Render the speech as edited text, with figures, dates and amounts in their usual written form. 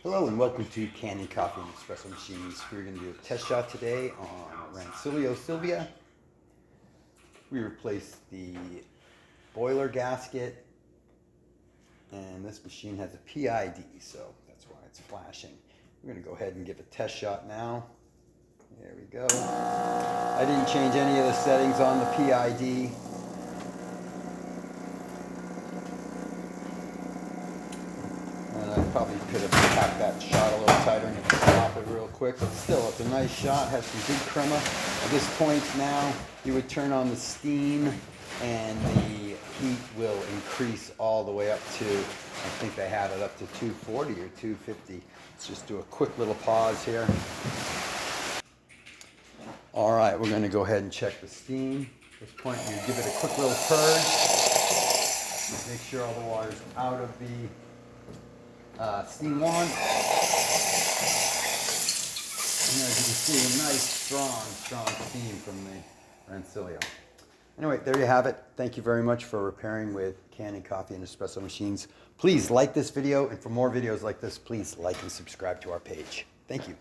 Hello and welcome to Kanen Coffee and Espresso Machines. We're going to do a test shot today on Rancilio Silvia. We replaced the boiler gasket, and this machine has a PID, so that's why it's flashing. We're going to go ahead and give a test shot now. There we go. I didn't change any of the settings on the PID. And I probably could have packed that shot a little tighter and stop it real quick, but still, it's a nice shot, has some good crema. At this point now, you would turn on the steam and the heat will increase all the way up to, I think they had it up to 240 or 250. Let's just do a quick little pause here. All right, we're going to go ahead and check the steam. At this point, you give it a quick little purge. Make sure all the water's out of the steam wand. And as you can see, a nice, strong steam from the Rancilio. Anyway, there you have it. Thank you very much for repairing with Kanen Coffee and Espresso Machines. Please like this video, and for more videos like this, please like and subscribe to our page. Thank you.